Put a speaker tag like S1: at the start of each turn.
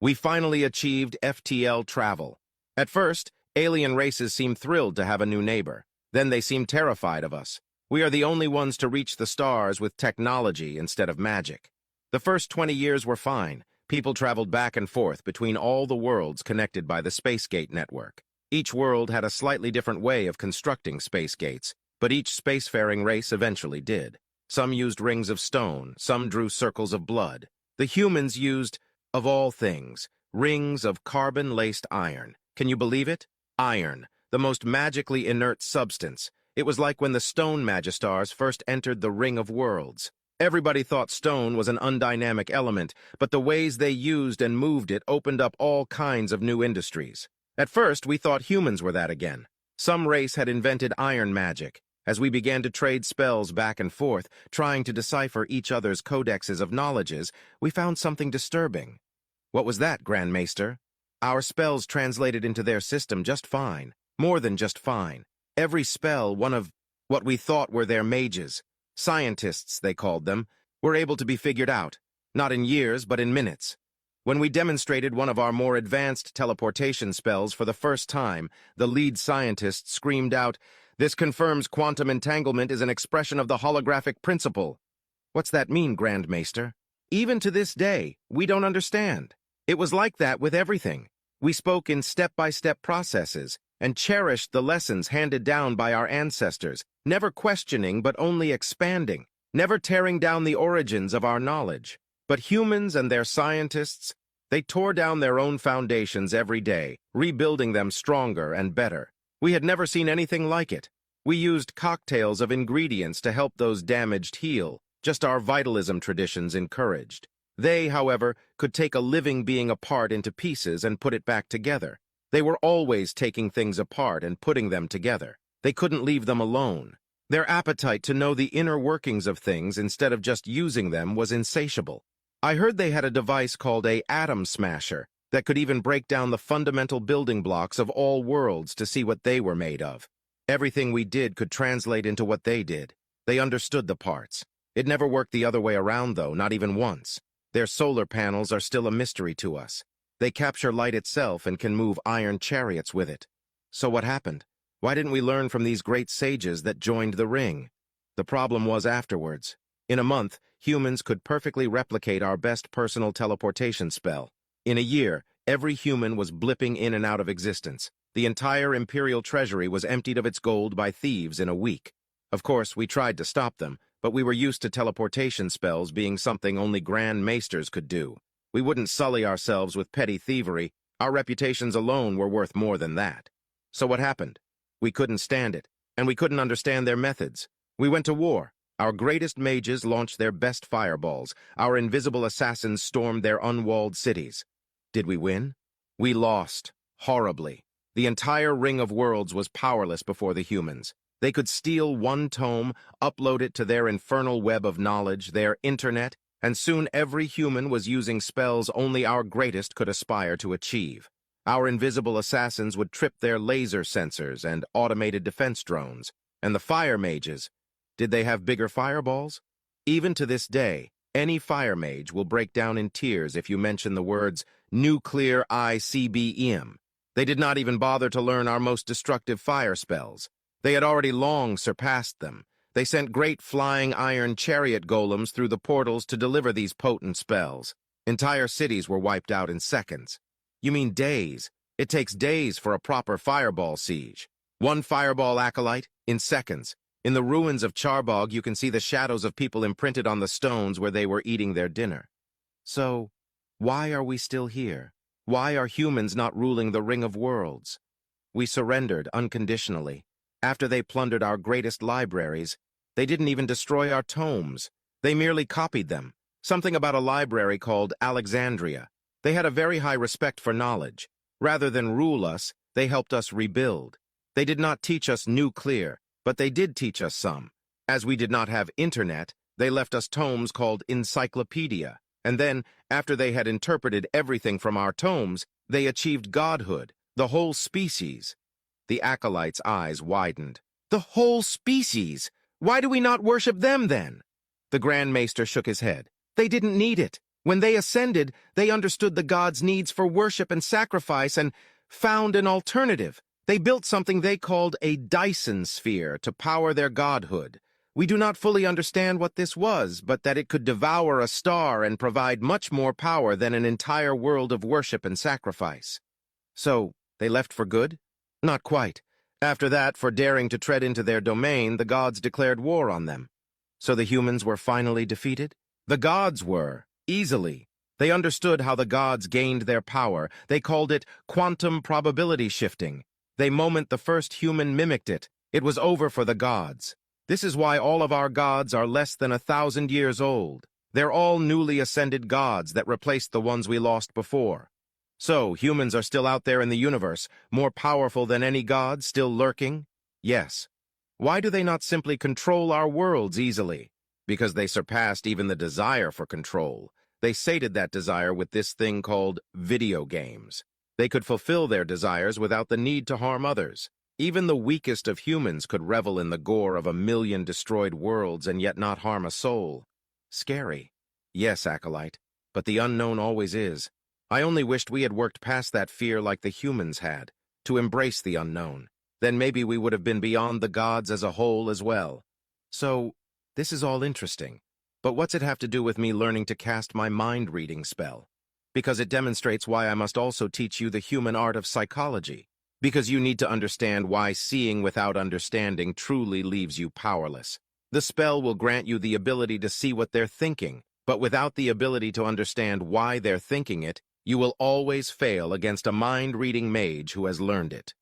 S1: We finally achieved FTL travel. At first, alien races seemed thrilled to have a new neighbor. Then they seemed terrified of us. We are the only ones to reach the stars with technology instead of magic. The first 20 years were fine. People traveled back and forth between all the worlds connected by the Spacegate network. Each world had a slightly different way of constructing space gates, but each spacefaring race eventually did. Some used rings of stone, some drew circles of blood. The humans used, of all things, rings of carbon-laced iron. Can you believe it? Iron, the most magically inert substance. It was like when the stone magistars first entered the Ring of Worlds. Everybody thought stone was an undynamic element, but the ways they used and moved it opened up all kinds of new industries. At first, we thought humans were that again. Some race had invented iron magic. As we began to trade spells back and forth, trying to decipher each other's codexes of knowledges, we found something disturbing. What was that, Grand Maester? Our spells translated into their system just fine. More than just fine. Every spell, one of what we thought were their mages, scientists they called them, were able to be figured out, not in years but in minutes. When we demonstrated one of our more advanced teleportation spells for the first time, the lead scientist screamed out, "This confirms quantum entanglement is an expression of the holographic principle." What's that mean, Grand Maester? Even to this day, we don't understand. It was like that with everything. We spoke in step-by-step processes and cherished the lessons handed down by our ancestors, never questioning but only expanding, never tearing down the origins of our knowledge. But humans and their scientists, they tore down their own foundations every day, rebuilding them stronger and better. We had never seen anything like it. We used cocktails of ingredients to help those damaged heal, just our vitalism traditions encouraged. They, however, could take a living being apart into pieces and put it back together. They were always taking things apart and putting them together. They couldn't leave them alone. Their appetite to know the inner workings of things instead of just using them was insatiable. I heard they had a device called a atom smasher that could even break down the fundamental building blocks of all worlds to see what they were made of. Everything we did could translate into what they did. They understood the parts. It never worked the other way around, though, not even once. Their solar panels are still a mystery to us. They capture light itself and can move iron chariots with it. So what happened? Why didn't we learn from these great sages that joined the ring? The problem was afterwards. In a month, humans could perfectly replicate our best personal teleportation spell. In a year, every human was blipping in and out of existence. The entire Imperial treasury was emptied of its gold by thieves in a week. Of course, we tried to stop them, but we were used to teleportation spells being something only Grand Maesters could do. We wouldn't sully ourselves with petty thievery. Our reputations alone were worth more than that. So what happened? We couldn't stand it, and we couldn't understand their methods. We went to war. Our greatest mages launched their best fireballs. Our invisible assassins stormed their unwalled cities. Did we win? We lost. Horribly. The entire Ring of Worlds was powerless before the humans. They could steal one tome, upload it to their infernal web of knowledge, their internet, and soon every human was using spells only our greatest could aspire to achieve. Our invisible assassins would trip their laser sensors and automated defense drones. And the fire mages, did they have bigger fireballs? Even to this day, any fire mage will break down in tears if you mention the words nuclear ICBM. They did not even bother to learn our most destructive fire spells. They had already long surpassed them. They sent great flying iron chariot golems through the portals to deliver these potent spells. Entire cities were wiped out in seconds. You mean days? It takes days for a proper fireball siege. One fireball acolyte, in seconds. In the ruins of Charbog, you can see the shadows of people imprinted on the stones where they were eating their dinner. So, why are we still here? Why are humans not ruling the Ring of Worlds? We surrendered unconditionally. After they plundered our greatest libraries, they didn't even destroy our tomes. They merely copied them. Something about a library called Alexandria. They had a very high respect for knowledge. Rather than rule us, they helped us rebuild. They did not teach us nuclear, but they did teach us some. As we did not have internet, they left us tomes called encyclopedia. And then, after they had interpreted everything from our tomes, they achieved godhood, the whole species. The acolyte's eyes widened. The whole species? Why do we not worship them then? The Grand Maester shook his head. They didn't need it. When they ascended, they understood the gods' needs for worship and sacrifice and found an alternative. They built something they called a Dyson sphere to power their godhood. We do not fully understand what this was, but that it could devour a star and provide much more power than an entire world of worship and sacrifice. So, they left for good? Not quite. After that, for daring to tread into their domain, the gods declared war on them. So the humans were finally defeated? The gods were, easily. They understood how the gods gained their power. They called it quantum probability shifting. The moment the first human mimicked it, it was over for the gods. This is why all of our gods are less than 1,000 years old. They're all newly ascended gods that replaced the ones we lost before. So, humans are still out there in the universe, more powerful than any god, still lurking? Yes. Why do they not simply control our worlds easily? Because they surpassed even the desire for control. They sated that desire with this thing called video games. They could fulfill their desires without the need to harm others. Even the weakest of humans could revel in the gore of 1,000,000 destroyed worlds and yet not harm a soul. Scary. Yes, Acolyte, but the unknown always is. I only wished we had worked past that fear like the humans had, to embrace the unknown. Then maybe we would have been beyond the gods as a whole as well. So, this is all interesting. But what's it have to do with me learning to cast my mind-reading spell? Because it demonstrates why I must also teach you the human art of psychology. Because you need to understand why seeing without understanding truly leaves you powerless. The spell will grant you the ability to see what they're thinking, but without the ability to understand why they're thinking it, you will always fail against a mind-reading mage who has learned it.